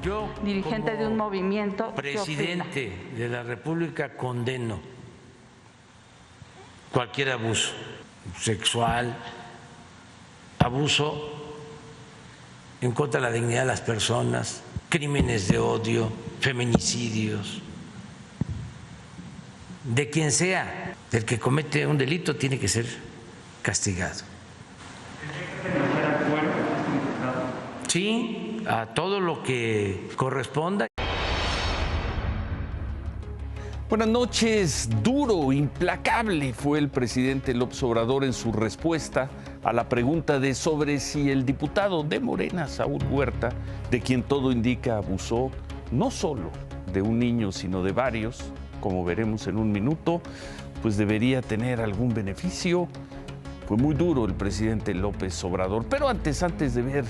Yo, dirigente de un movimiento, presidente de la República, condeno cualquier abuso sexual, abuso en contra de la dignidad de las personas, crímenes de odio, feminicidios, de quien sea. El que comete un delito tiene que ser castigado. Sí, a todo lo que corresponda. Buenas noches. Duro, implacable fue el presidente López Obrador en su respuesta a la pregunta de sobre si el diputado de Morena, Saúl Huerta, de quien todo indica abusó no solo de un niño, sino de varios, como veremos en un minuto, pues debería tener algún beneficio. Fue muy duro el presidente López Obrador. Pero antes de ver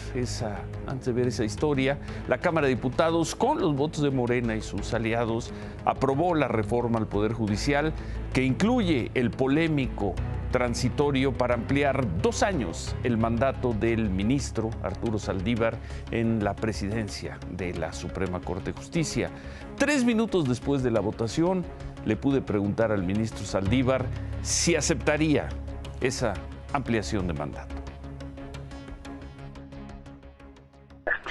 esa historia, la Cámara de Diputados, con los votos de Morena y sus aliados, aprobó la reforma al Poder Judicial que incluye el polémico transitorio para ampliar 2 años el mandato del ministro Arturo Saldívar en la presidencia de la Suprema Corte de Justicia. 3 minutos después de la votación, le pude preguntar al ministro Saldívar si aceptaría esa ampliación de mandato.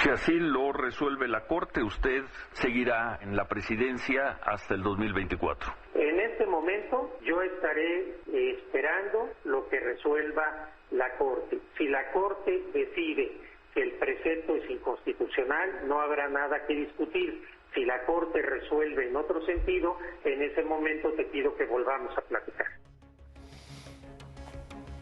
Si así lo resuelve la Corte, usted seguirá en la presidencia hasta el 2024. En este momento yo estaré esperando lo que resuelva la Corte. Si la Corte decide que el precepto es inconstitucional, no habrá nada que discutir. Si la Corte resuelve en otro sentido, en ese momento te pido que volvamos a platicar.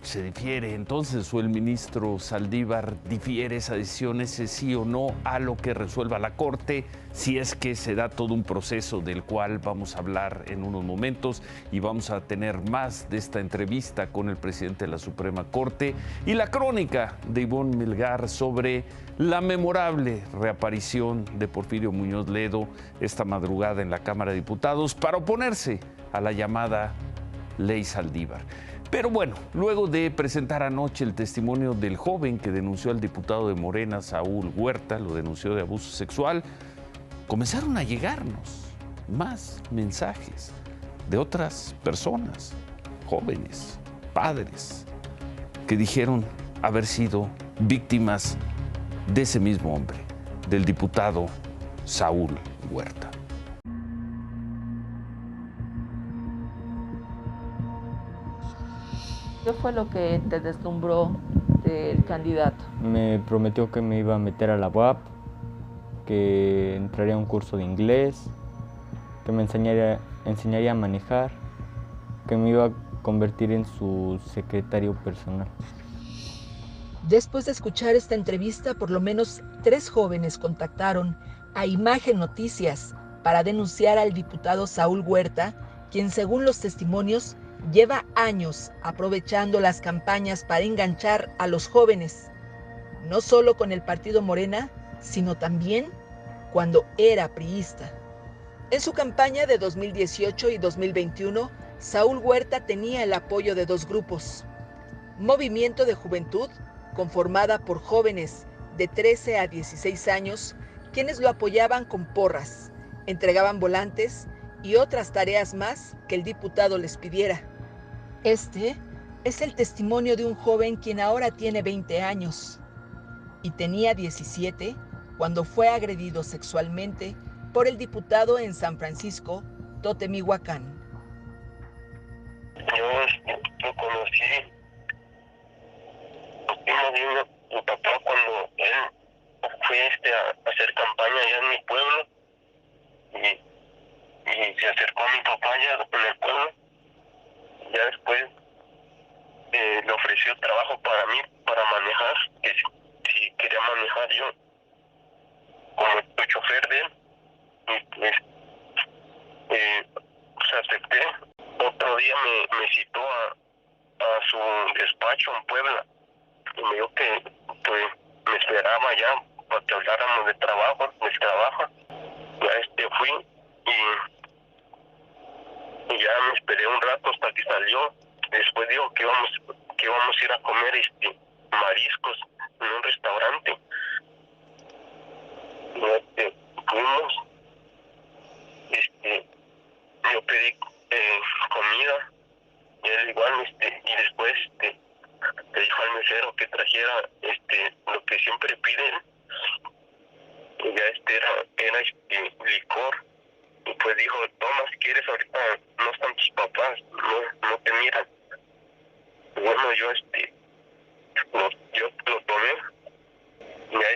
Se difiere entonces, o el ministro Saldívar difiere esa decisión, ese sí o no, a lo que resuelva la Corte, si es que se da todo un proceso del cual vamos a hablar en unos momentos y vamos a tener más de esta entrevista con el presidente de la Suprema Corte y la crónica de Ivonne Melgar sobre la memorable reaparición de Porfirio Muñoz Ledo esta madrugada en la Cámara de Diputados para oponerse a la llamada Ley Saldívar. Pero bueno, luego de presentar anoche el testimonio del joven que denunció al diputado de Morena, Saúl Huerta, lo denunció de abuso sexual, comenzaron a llegarnos más mensajes de otras personas, jóvenes, padres, que dijeron haber sido víctimas de ese mismo hombre, del diputado Saúl Huerta. ¿Qué fue lo que te deslumbró del candidato? Me prometió que me iba a meter a la UAP, que entraría a un curso de inglés, que me enseñaría a manejar, que me iba a convertir en su secretario personal. Después de escuchar esta entrevista, por lo menos 3 jóvenes contactaron a Imagen Noticias para denunciar al diputado Saúl Huerta, quien según los testimonios lleva años aprovechando las campañas para enganchar a los jóvenes, no solo con el partido Morena, sino también cuando era priista. En su campaña de 2018 y 2021, Saúl Huerta tenía el apoyo de 2 grupos. Movimiento de Juventud, conformada por jóvenes de 13 a 16 años, quienes lo apoyaban con porras, entregaban volantes y otras tareas más que el diputado les pidiera. Este es el testimonio de un joven quien ahora tiene 20 años y tenía 17 cuando fue agredido sexualmente por el diputado en San Francisco, Totemihuacán. Yo lo conocí, mi papá cuando él fue a hacer campaña allá en mi pueblo y se acercó a mi papá allá en el pueblo. Ya después le ofreció trabajo para mí, para manejar, que si quería manejar yo como el chofer de él, y pues acepté. Otro día me citó a su despacho en Puebla y me dijo que pues me esperaba ya para que habláramos de trabajo, del trabajo. Ya fui y ya me esperé un rato hasta que salió. Después dijo que íbamos a ir a comer mariscos en un restaurante. fuimos, yo pedí comida, y él igual, y después le dijo al mesero que trajera lo que siempre piden, y ya era licor, y pues dijo, toma si quieres, ahorita no están tus papás, no te miran. Y bueno, yo lo tomé, ya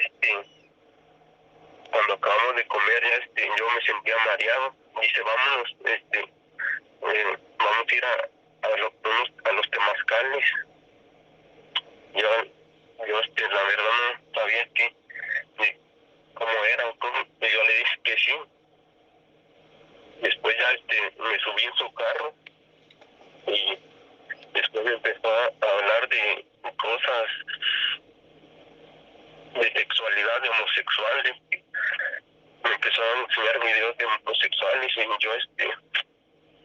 cuando acabamos de comer, ya yo me sentía mareado, dice, vámonos, vamos a ir a los temazcales. Yo la verdad no sabía cómo era, y yo le dije que sí. Después ya me subí en su carro y después empezó a hablar de cosas de sexualidad, de homosexual, me empezó a enseñar videos de homosexuales y yo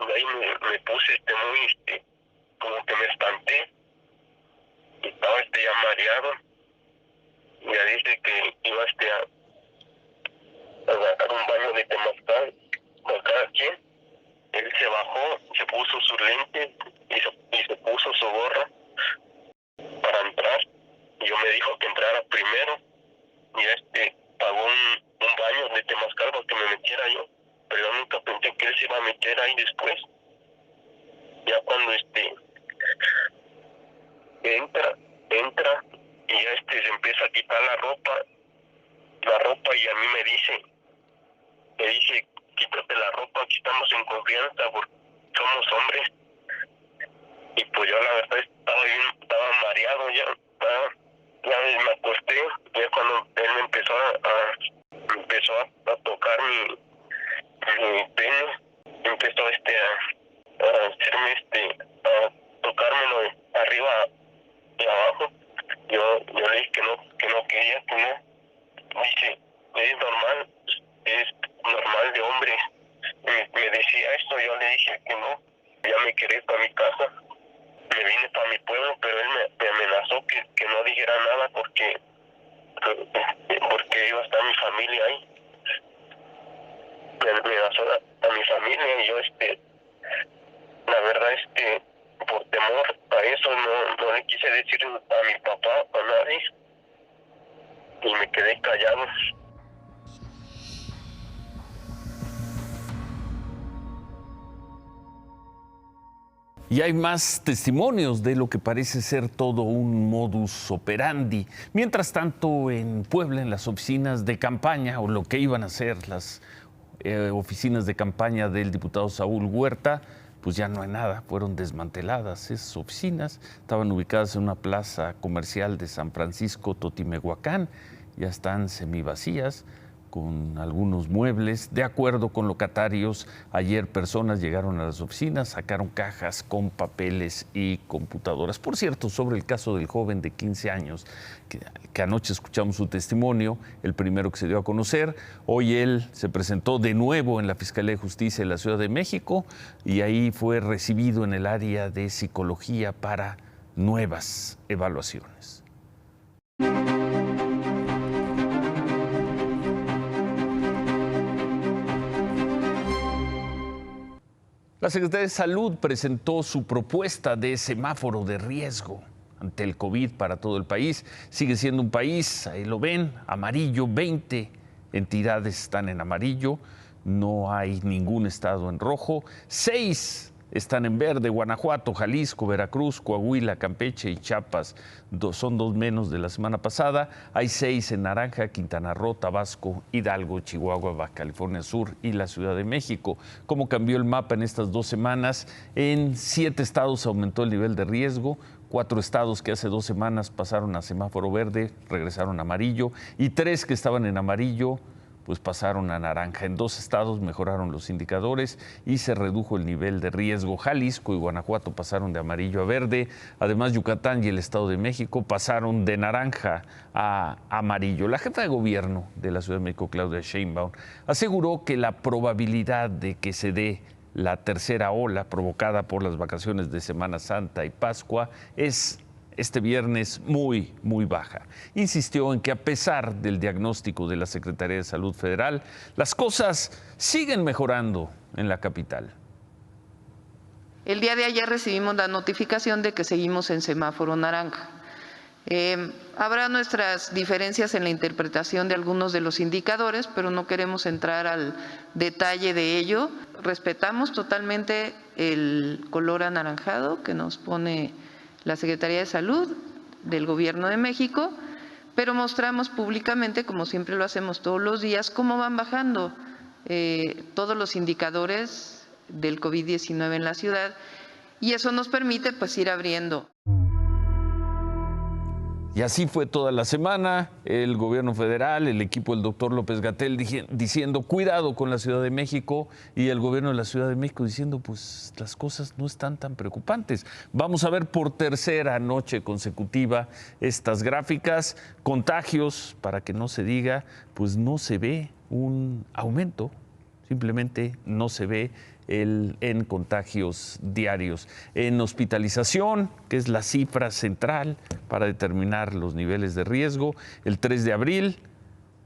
de ahí me puse muy como que me espanté y estaba ya mareado. Ya dice que iba a agarrar un baño de temazcal con cada quien. Él se bajó, se puso sus lentes y se puso su gorra para entrar. Yo me dijo que entrara primero y pagó un baño de temazcal porque me metiera yo, pero yo nunca pensé que él se iba a meter ahí después. Ya cuando entra y ya se empieza a quitar la ropa y a mí me dice quítate la ropa, aquí estamos en confianza porque somos hombres. Y pues yo la verdad estaba mareado ya me acosté, ya cuando él me empezó a tocar mi pene, empezó a hacerme a tocármelo de arriba y abajo. Yo le dije que no quería, que no. Dice, es normal de hombre. Me decía esto, yo le dije que no. Ya me quería ir para mi casa. Me vine para mi pueblo, pero él me amenazó que no dijera nada porque iba a estar mi familia ahí. Me amenazó a mi familia y yo la verdad por temor a eso no le quise decir a mi papá, a nadie, y me quedé callado. Y hay más testimonios de lo que parece ser todo un modus operandi. Mientras tanto, en Puebla, en las oficinas de campaña, o lo que iban a ser las oficinas de campaña del diputado Saúl Huerta, pues ya no hay nada, fueron desmanteladas. Esas oficinas estaban ubicadas en una plaza comercial de San Francisco, Totimehuacán, ya están semivacías, con algunos muebles. De acuerdo con locatarios, ayer personas llegaron a las oficinas, sacaron cajas con papeles y computadoras. Por cierto, sobre el caso del joven de 15 años, que anoche escuchamos su testimonio, el primero que se dio a conocer, hoy él se presentó de nuevo en la Fiscalía de Justicia de la Ciudad de México y ahí fue recibido en el área de psicología para nuevas evaluaciones. La Secretaría de Salud presentó su propuesta de semáforo de riesgo ante el COVID para todo el país. Sigue siendo un país, ahí lo ven, amarillo, 20 entidades están en amarillo, no hay ningún estado en rojo, 6 están en verde: Guanajuato, Jalisco, Veracruz, Coahuila, Campeche y Chiapas. Son 2 menos de la semana pasada. Hay 6 en naranja: Quintana Roo, Tabasco, Hidalgo, Chihuahua, Baja California Sur y la Ciudad de México. ¿Cómo cambió el mapa en estas 2 semanas? En 7 estados aumentó el nivel de riesgo. 4 estados que hace 2 semanas pasaron a semáforo verde regresaron a amarillo, y 3 que estaban en amarillo pues pasaron a naranja. En 2 estados mejoraron los indicadores y se redujo el nivel de riesgo. Jalisco y Guanajuato pasaron de amarillo a verde. Además, Yucatán y el Estado de México pasaron de naranja a amarillo. La jefa de gobierno de la Ciudad de México, Claudia Sheinbaum, aseguró que la probabilidad de que se dé la tercera ola provocada por las vacaciones de Semana Santa y Pascua es este viernes muy baja. Insistió en que a pesar del diagnóstico de la Secretaría de Salud Federal, las cosas siguen mejorando en la capital. El día de ayer recibimos la notificación de que seguimos en semáforo naranja. Habrá nuestras diferencias en la interpretación de algunos de los indicadores, pero no queremos entrar al detalle de ello. Respetamos totalmente el color anaranjado que nos pone la Secretaría de Salud del Gobierno de México, pero mostramos públicamente, como siempre lo hacemos todos los días, cómo van bajando todos los indicadores del COVID-19 en la ciudad, y eso nos permite pues ir abriendo. Y así fue toda la semana, el gobierno federal, el equipo del doctor López-Gatell diciendo cuidado con la Ciudad de México, y el gobierno de la Ciudad de México diciendo pues las cosas no están tan preocupantes. Vamos a ver por tercera noche consecutiva estas gráficas, contagios, para que no se diga, pues no se ve un aumento, simplemente no se ve en contagios diarios. En hospitalización, que es la cifra central para determinar los niveles de riesgo, el 3 de abril,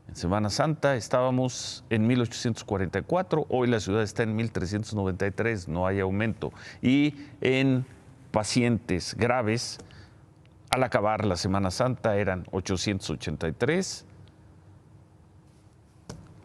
en Semana Santa, estábamos en 1,844, hoy la ciudad está en 1,393, no hay aumento. Y en pacientes graves, al acabar la Semana Santa eran 883,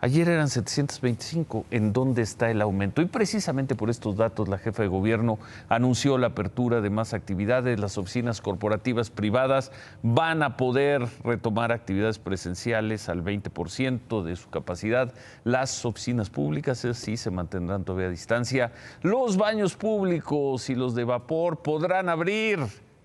ayer eran 725. ¿En dónde está el aumento? Y precisamente por estos datos, la jefa de gobierno anunció la apertura de más actividades. Las oficinas corporativas privadas van a poder retomar actividades presenciales al 20% de su capacidad. Las oficinas públicas, sí, se mantendrán todavía a distancia. Los baños públicos y los de vapor podrán abrir.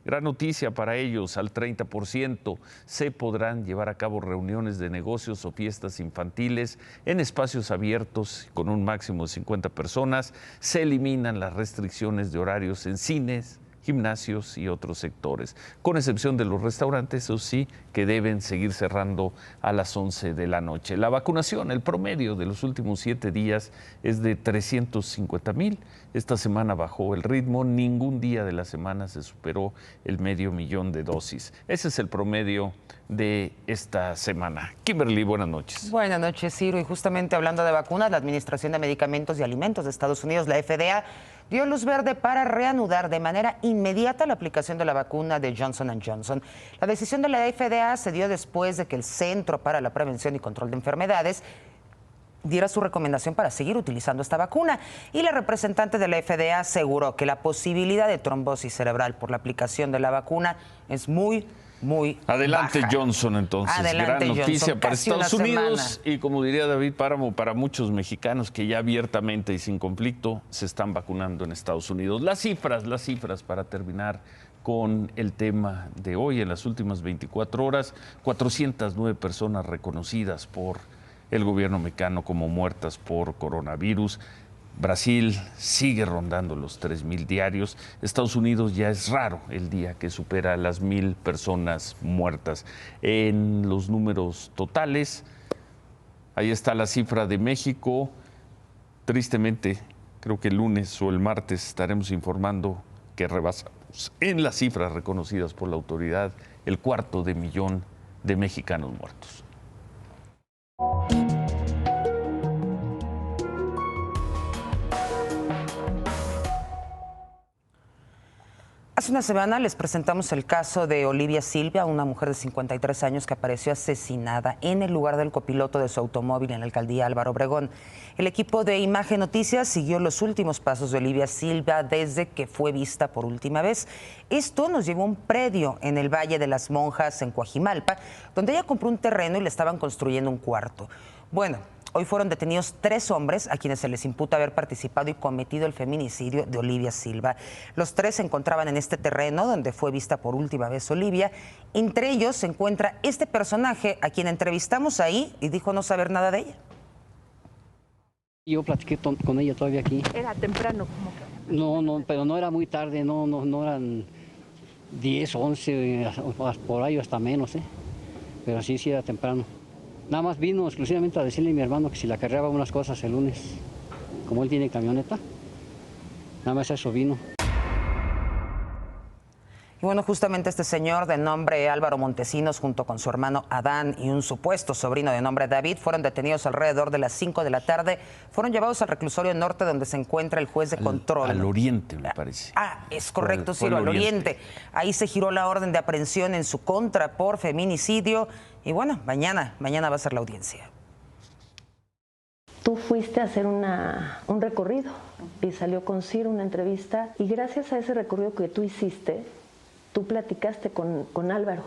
Gran noticia para ellos, al 30%. Se podrán llevar a cabo reuniones de negocios o fiestas infantiles en espacios abiertos con un máximo de 50 personas. Se eliminan las restricciones de horarios en cines, gimnasios y otros sectores, con excepción de los restaurantes, eso sí, que deben seguir cerrando a las 11 de la noche. La vacunación, el promedio de los últimos 7 días es de 350,000. Esta semana bajó el ritmo, ningún día de la semana se superó el 500,000 de dosis. Ese es el promedio de esta semana. Kimberly, buenas noches. Buenas noches, Ciro. Y justamente hablando de vacunas, la Administración de Medicamentos y Alimentos de Estados Unidos, la FDA, dio luz verde para reanudar de manera inmediata la aplicación de la vacuna de Johnson & Johnson. La decisión de la FDA se dio después de que el Centro para la Prevención y Control de Enfermedades diera su recomendación para seguir utilizando esta vacuna. Y la representante de la FDA aseguró que la posibilidad de trombosis cerebral por la aplicación de la vacuna es muy adelante baja. Johnson, entonces. Adelante, gran noticia Johnson. para Casi Estados una Unidos semana. y, como diría David Páramo, para muchos mexicanos que ya abiertamente y sin conflicto se están vacunando en Estados Unidos. Las cifras para terminar con el tema de hoy. En las últimas 24 horas, 409 personas reconocidas por el gobierno mexicano como muertas por coronavirus. Brasil sigue rondando los 3,000 diarios. Estados Unidos ya es raro el día que supera las 1,000 personas muertas. En los números totales, ahí está la cifra de México. Tristemente, creo que el lunes o el martes estaremos informando que rebasamos en las cifras reconocidas por la autoridad el 250,000 de mexicanos muertos. Hace una semana les presentamos el caso de Olivia Silva, una mujer de 53 años que apareció asesinada en el lugar del copiloto de su automóvil en la alcaldía Álvaro Obregón. El equipo de Imagen Noticias siguió los últimos pasos de Olivia Silva desde que fue vista por última vez. Esto nos llevó a un predio en el Valle de las Monjas, en Coajimalpa, donde ella compró un terreno y le estaban construyendo un cuarto. Bueno, hoy fueron detenidos 3 hombres a quienes se les imputa haber participado y cometido el feminicidio de Olivia Silva. Los 3 se encontraban en este terreno donde fue vista por última vez Olivia. Entre ellos se encuentra este personaje a quien entrevistamos ahí y dijo no saber nada de ella. Yo platiqué con ella todavía aquí. Era temprano, como que. No, pero no era muy tarde, no eran 10, 11, por ahí hasta menos, pero sí era temprano. Nada más vino exclusivamente a decirle a mi hermano que si le acarreaba unas cosas el lunes, como él tiene camioneta, nada más eso vino. Y bueno, justamente este señor de nombre Álvaro Montesinos, junto con su hermano Adán y un supuesto sobrino de nombre David, fueron detenidos alrededor de las 5 de la tarde. Fueron llevados al reclusorio norte, donde se encuentra el juez de control. Al oriente, me parece. Es correcto, Ciro, al oriente. Ahí se giró la orden de aprehensión en su contra por feminicidio. Y bueno, mañana va a ser la audiencia. Tú fuiste a hacer un recorrido y salió con Ciro una entrevista, y gracias a ese recorrido que tú hiciste, tú platicaste con Álvaro.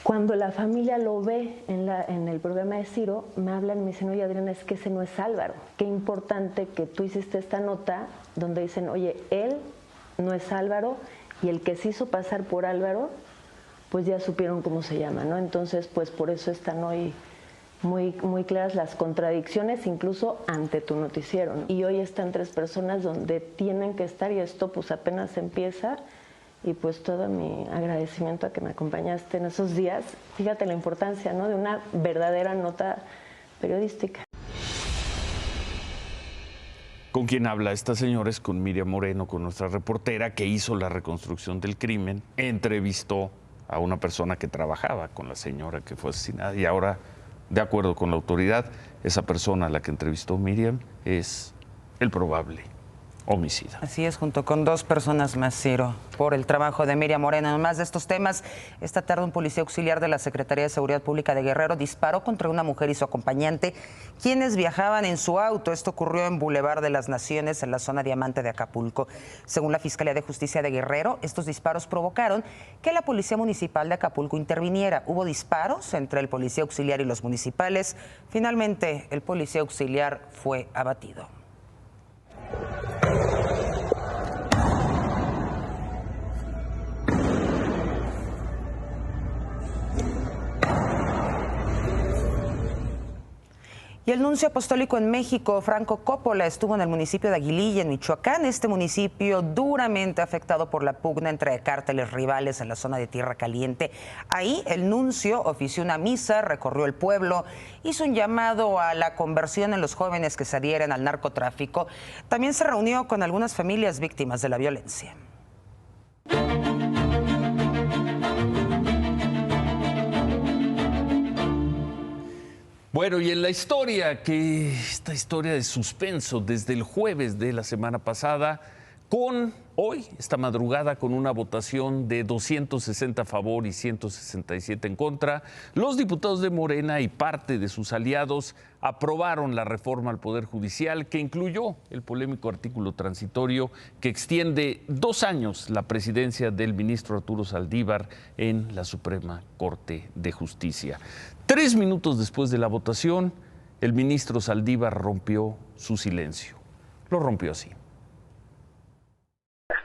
Cuando la familia lo ve en el programa de Ciro, me hablan y me dicen, oye Adriana, es que ese no es Álvaro. Qué importante que tú hiciste esta nota donde dicen, oye, él no es Álvaro, y el que se hizo pasar por Álvaro, pues ya supieron cómo se llama, ¿no? Entonces, pues por eso están hoy muy claras las contradicciones, incluso ante tu noticiero, ¿no? Y hoy están 3 personas donde tienen que estar, y esto pues apenas empieza, y pues todo mi agradecimiento a que me acompañaste en esos días. Fíjate la importancia, ¿no?, de una verdadera nota periodística. ¿Con quién habla esta señora? Es con Miriam Moreno, con nuestra reportera que hizo la reconstrucción del crimen, entrevistó a una persona que trabajaba con la señora que fue asesinada, y ahora, de acuerdo con la autoridad, esa persona a la que entrevistó Miriam es el probable homicida. Así es, junto con 2 personas más, Ciro, por el trabajo de Miriam Moreno. Además de estos temas, esta tarde un policía auxiliar de la Secretaría de Seguridad Pública de Guerrero disparó contra una mujer y su acompañante, quienes viajaban en su auto. Esto ocurrió en Boulevard de las Naciones, en la zona Diamante de Acapulco. Según la Fiscalía de Justicia de Guerrero, estos disparos provocaron que la Policía Municipal de Acapulco interviniera. Hubo disparos entre el policía auxiliar y los municipales. Finalmente, el policía auxiliar fue abatido. Y el nuncio apostólico en México, Franco Coppola, estuvo en el municipio de Aguililla, en Michoacán, este municipio duramente afectado por la pugna entre cárteles rivales en la zona de Tierra Caliente. Ahí el nuncio ofició una misa, recorrió el pueblo, hizo un llamado a la conversión en los jóvenes que se adhieren al narcotráfico. También se reunió con algunas familias víctimas de la violencia. Bueno, y en la historia, esta historia de suspenso desde el jueves de la semana pasada, con hoy, esta madrugada, con una votación de 260 a favor y 167 en contra, los diputados de Morena y parte de sus aliados aprobaron la reforma al Poder Judicial que incluyó el polémico artículo transitorio que extiende 2 años la presidencia del ministro Arturo Saldívar en la Suprema Corte de Justicia. 3 minutos después de la votación, el ministro Saldívar rompió su silencio. Lo rompió así.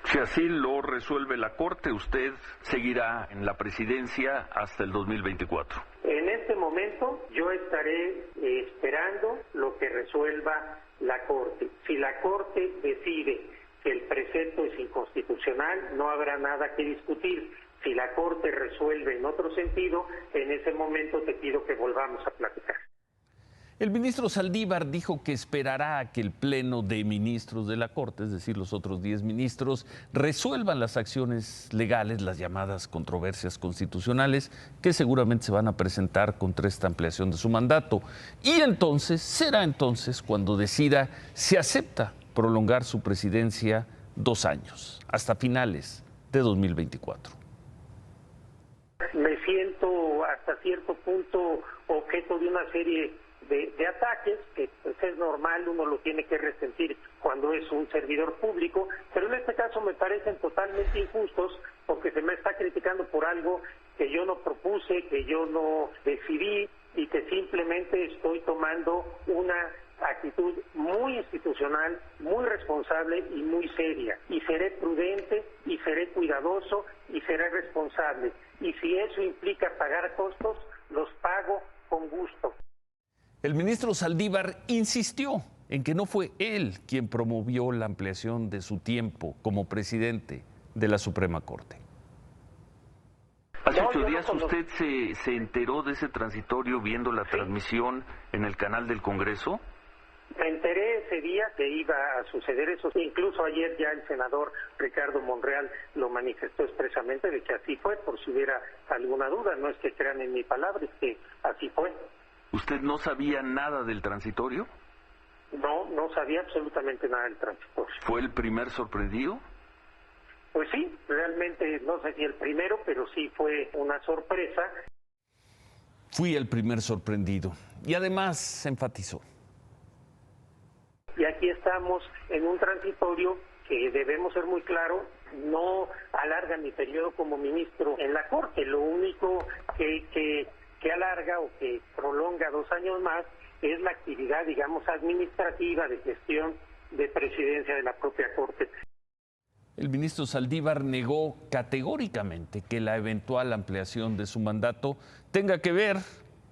Si así lo resuelve la Corte, usted seguirá en la presidencia hasta el 2024. En este momento yo estaré esperando lo que resuelva la Corte. Si la Corte decide que el precepto es inconstitucional, no habrá nada que discutir. Si la Corte resuelve en otro sentido, en ese momento te pido que volvamos a platicar. El ministro Saldívar dijo que esperará a que el Pleno de Ministros de la Corte, es decir, los otros 10 ministros, resuelvan las acciones legales, las llamadas controversias constitucionales, que seguramente se van a presentar contra esta ampliación de su mandato. Y entonces, será entonces cuando decida si acepta prolongar su presidencia 2 años, hasta finales de 2024. Me siento hasta cierto punto objeto de una serie de ataques, que pues es normal, uno lo tiene que resentir cuando es un servidor público, pero en este caso me parecen totalmente injustos porque se me está criticando por algo que yo no propuse, que yo no decidí y que simplemente estoy tomando una actitud muy institucional, muy responsable y muy seria. Y seré prudente, y seré cuidadoso, y seré responsable. Y si eso implica pagar costos, los pago con gusto. El ministro Saldívar insistió en que no fue él quien promovió la ampliación de su tiempo como presidente de la Suprema Corte. Hace 8 días usted se enteró de ese transitorio viendo la transmisión en el canal del Congreso. Me enteré ese día que iba a suceder eso. Incluso ayer ya el senador Ricardo Monreal lo manifestó expresamente de que así fue, por si hubiera alguna duda. No es que crean en mi palabra, es que así fue. ¿Usted no sabía nada del transitorio? No sabía absolutamente nada del transitorio. ¿Fue el primer sorprendido? Pues sí, realmente no sé si el primero, pero sí fue una sorpresa. Fui el primer sorprendido. Y además enfatizó. Y aquí estamos en un transitorio que debemos ser muy claros, no alarga mi periodo como ministro en la Corte. Lo único que alarga o que prolonga 2 años más es la actividad, digamos, administrativa de gestión de presidencia de la propia Corte. El ministro Saldívar negó categóricamente que la eventual ampliación de su mandato tenga que ver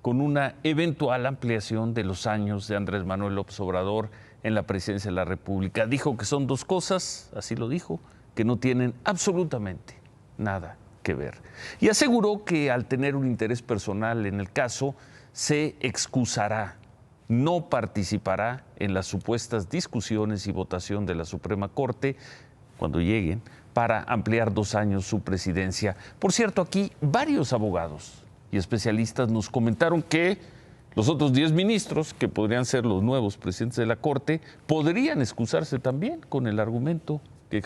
con una eventual ampliación de los años de Andrés Manuel López Obrador en la presidencia de la República. Dijo que son 2 cosas, así lo dijo, que no tienen absolutamente nada que ver. Y aseguró que al tener un interés personal en el caso, se excusará, no participará en las supuestas discusiones y votación de la Suprema Corte cuando lleguen, para ampliar 2 años su presidencia. Por cierto, aquí varios abogados y especialistas nos comentaron que los otros 10 ministros, que podrían ser los nuevos presidentes de la Corte, podrían excusarse también con el argumento que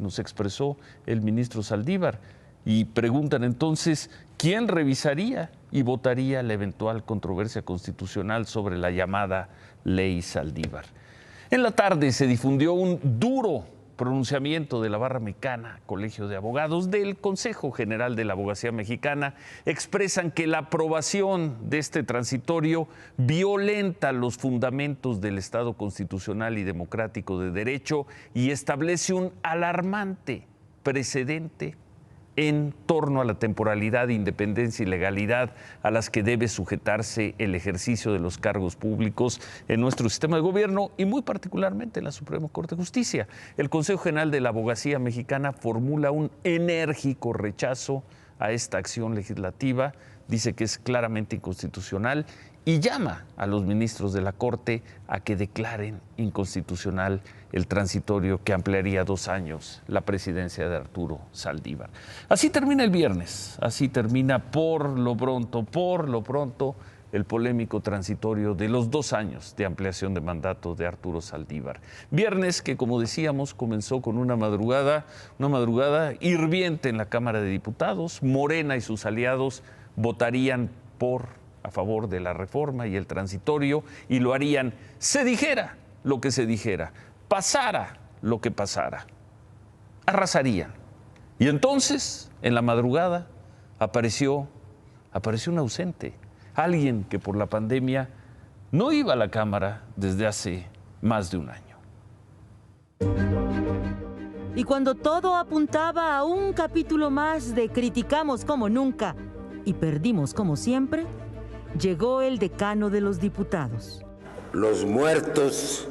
nos expresó el ministro Saldívar. Y preguntan entonces, ¿quién revisaría y votaría la eventual controversia constitucional sobre la llamada Ley Saldívar? En la tarde se difundió un duro pronunciamiento de la Barra Mexicana, Colegio de Abogados, del Consejo General de la Abogacía Mexicana. Expresan que la aprobación de este transitorio violenta los fundamentos del Estado constitucional y democrático de derecho y establece un alarmante precedente en torno a la temporalidad, independencia y legalidad a las que debe sujetarse el ejercicio de los cargos públicos en nuestro sistema de gobierno y muy particularmente en la Suprema Corte de Justicia. El Consejo General de la Abogacía Mexicana formula un enérgico rechazo a esta acción legislativa, dice que es claramente inconstitucional y llama a los ministros de la Corte a que declaren inconstitucional el transitorio que ampliaría 2 años la presidencia de Arturo Saldívar. Así termina el viernes, así termina por lo pronto el polémico transitorio de los 2 años de ampliación de mandato de Arturo Saldívar. Viernes que, como decíamos, comenzó con una madrugada hirviente en la Cámara de Diputados. Morena y sus aliados votarían a favor de la reforma y el transitorio, y lo harían, se dijera lo que se dijera, pasara lo que pasara, arrasarían. Y entonces, en la madrugada, apareció un ausente, alguien que por la pandemia no iba a la Cámara desde hace más de un año. Y cuando todo apuntaba a un capítulo más de Criticamos como nunca y perdimos como siempre, llegó el decano de los diputados. Los muertos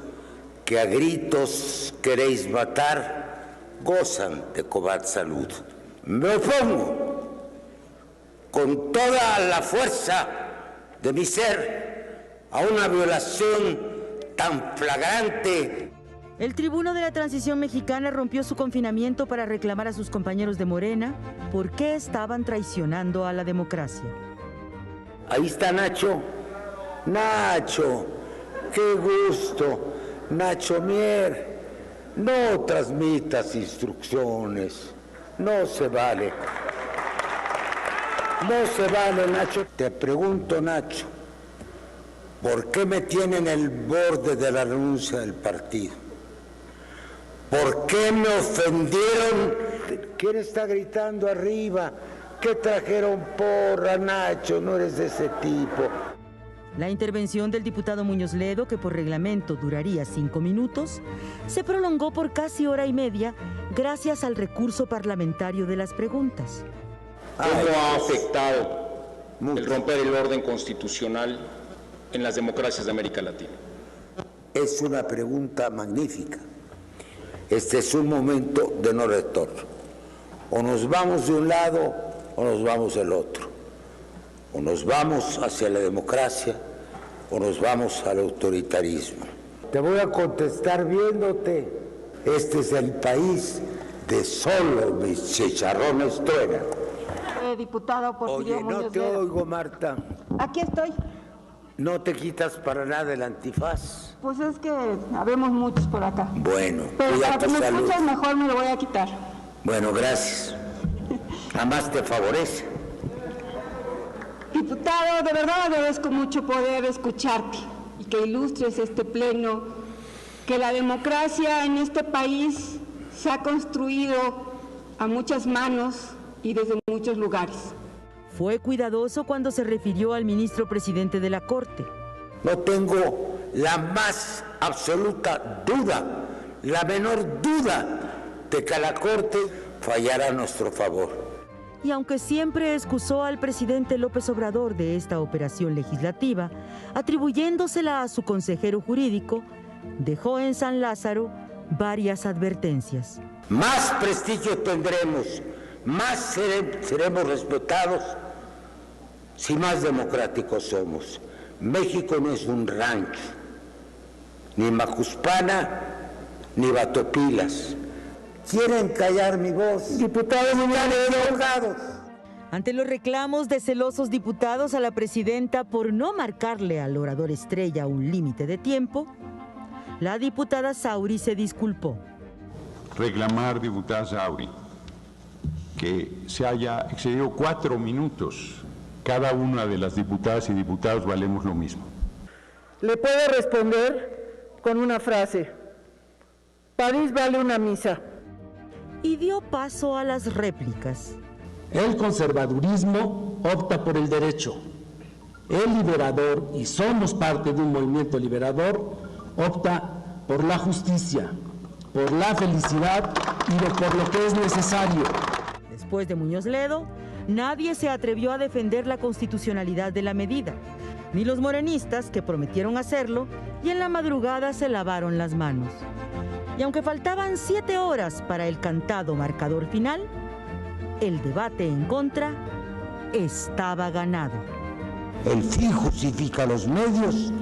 que a gritos queréis matar gozan de cobarde salud. Me opongo con toda la fuerza de mi ser a una violación tan flagrante. El tribuno de la Transición Mexicana rompió su confinamiento para reclamar a sus compañeros de Morena por qué estaban traicionando a la democracia. Ahí está Nacho. Nacho, qué gusto. Nacho Mier, no transmitas instrucciones. No se vale. No se vale, Nacho. Te pregunto, Nacho, ¿por qué me tienen el borde de la renuncia del partido? ¿Por qué me ofendieron? ¿Quién está gritando arriba? ¿Qué trajeron porra, Nacho? No eres de ese tipo. La intervención del diputado Muñoz Ledo, que por reglamento duraría 5 minutos, se prolongó por casi hora y media gracias al recurso parlamentario de las preguntas. ¿Cómo ha afectado el romper el orden constitucional en las democracias de América Latina? Es una pregunta magnífica. Este es un momento de no retorno. O nos vamos de un lado o nos vamos del otro. O nos vamos hacia la democracia o nos vamos al autoritarismo. Te voy a contestar viéndote. Este es el país de solo mis chicharrones truenan. Diputado Porfirio Oye, no Muñoz te Ledo. oigo, Marta. Aquí estoy. No te quitas para nada el antifaz. Pues es que habemos muchos por acá. Bueno, Pero cuida para que tu me salud. escuches mejor me lo voy a quitar. Bueno, gracias. Además te favorece. Diputado, de verdad agradezco mucho poder escucharte y que ilustres este pleno, que la democracia en este país se ha construido a muchas manos y desde muchos lugares. Fue cuidadoso cuando se refirió al ministro presidente de la Corte. No tengo la más absoluta duda, la menor duda de que la Corte fallará a nuestro favor. Y aunque siempre excusó al presidente López Obrador de esta operación legislativa, atribuyéndosela a su consejero jurídico, dejó en San Lázaro varias advertencias. Más prestigio tendremos, más seremos respetados si más democráticos somos. México no es un rancho, ni Macuspana, ni Batopilas. Quieren callar mi voz. Diputados, abogados. Ante los reclamos de celosos diputados a la presidenta por no marcarle al orador estrella un límite de tiempo, la diputada Sauri se disculpó. Reclamar, diputada Sauri, que se haya excedido 4 minutos. Cada una de las diputadas y diputados valemos lo mismo. Le puedo responder con una frase. París vale una misa. Y dio paso a las réplicas. El conservadurismo opta por el derecho. El liberador, y somos parte de un movimiento liberador, opta por la justicia, por la felicidad y por lo que es necesario. Después de Muñoz Ledo, nadie se atrevió a defender la constitucionalidad de la medida, ni los morenistas que prometieron hacerlo y en la madrugada se lavaron las manos. Y aunque faltaban 7 horas para el cantado marcador final, el debate en contra estaba ganado. El fin justifica los medios,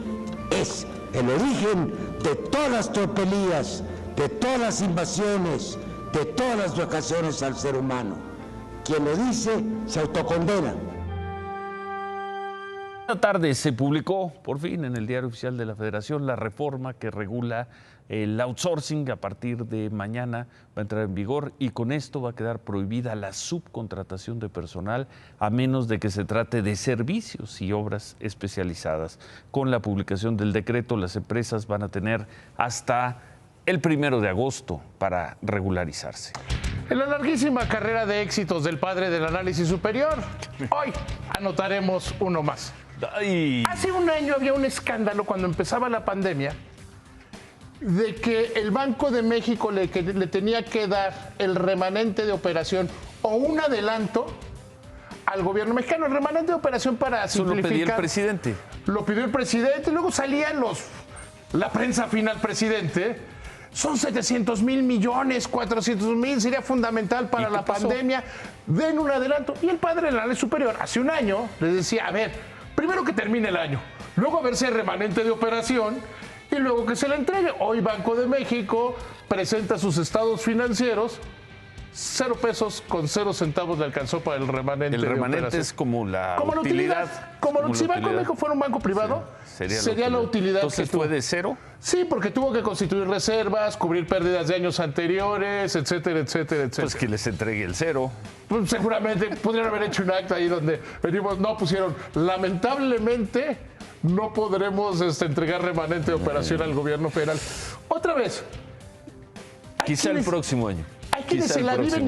es el origen de todas las tropelías, de todas las invasiones, de todas las vejaciones al ser humano. Quien lo dice se autocondena. Esta tarde se publicó, por fin, en el Diario Oficial de la Federación, la reforma que regula el outsourcing. A partir de mañana va a entrar en vigor y con esto va a quedar prohibida la subcontratación de personal a menos de que se trate de servicios y obras especializadas. Con la publicación del decreto, las empresas van a tener hasta el 1 de agosto para regularizarse. En la larguísima carrera de éxitos del padre del análisis superior, hoy anotaremos uno más. Ay. Hace un año había un escándalo cuando empezaba la pandemia de que el Banco de México le tenía que dar el remanente de operación o un adelanto al gobierno mexicano. El remanente de operación para simplificar. Eso lo pedía el presidente. Lo pidió el presidente, luego salían la prensa afín al presidente. Son 700,000 millones, 400,000, sería fundamental para la pandemia. Den un adelanto. Y el padre del análisis superior, hace un año, les decía, a ver, primero que termine el año, luego a ver si hay remanente de operación y luego que se le entregue. Hoy Banco de México presenta sus estados financieros, 0 pesos con 0 centavos le alcanzó para el remanente. El remanente es como la utilidad. Si Banco de México fuera un banco privado, sí, sería la utilidad. Entonces fue de 0. Sí, porque tuvo que constituir reservas, cubrir pérdidas de años anteriores, etcétera, etcétera, etcétera. Pues que les entregue el 0. Pues seguramente podrían haber hecho un acta ahí donde venimos, no pusieron, lamentablemente no podremos entregar remanente de operación al gobierno federal. Otra vez. Quizá el próximo año. Hay quienes se la viven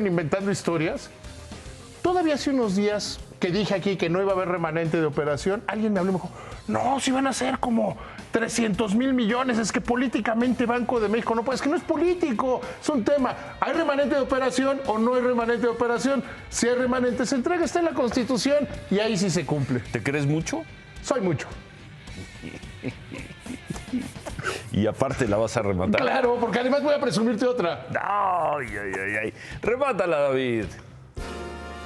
inventando, historias. Todavía hace unos días que dije aquí que no iba a haber remanente de operación, alguien me habló y me dijo, no, si van a ser como 300,000 millones, es que políticamente Banco de México no puede, es que no es político, es un tema. ¿Hay remanente de operación o no hay remanente de operación? Si hay remanente, se entrega, está en la Constitución y ahí sí se cumple. ¿Te crees mucho? Soy mucho. Y aparte la vas a rematar. Claro, porque además voy a presumirte otra. Ay. Remátala, David.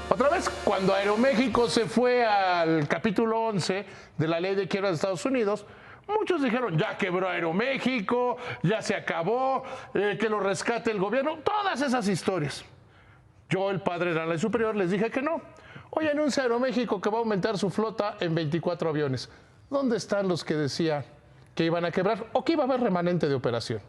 Otra vez, cuando Aeroméxico se fue al capítulo 11 de la ley de quiebras de Estados Unidos, Muchos dijeron, ya quebró Aeroméxico, ya se acabó, que lo rescate el gobierno, todas esas historias. Yo, el padre de la ley superior, les dije que no. Hoy anuncia Aeroméxico que va a aumentar su flota en 24 aviones. ¿Dónde están los que decían que iban a quebrar o que iba a haber remanente de operación?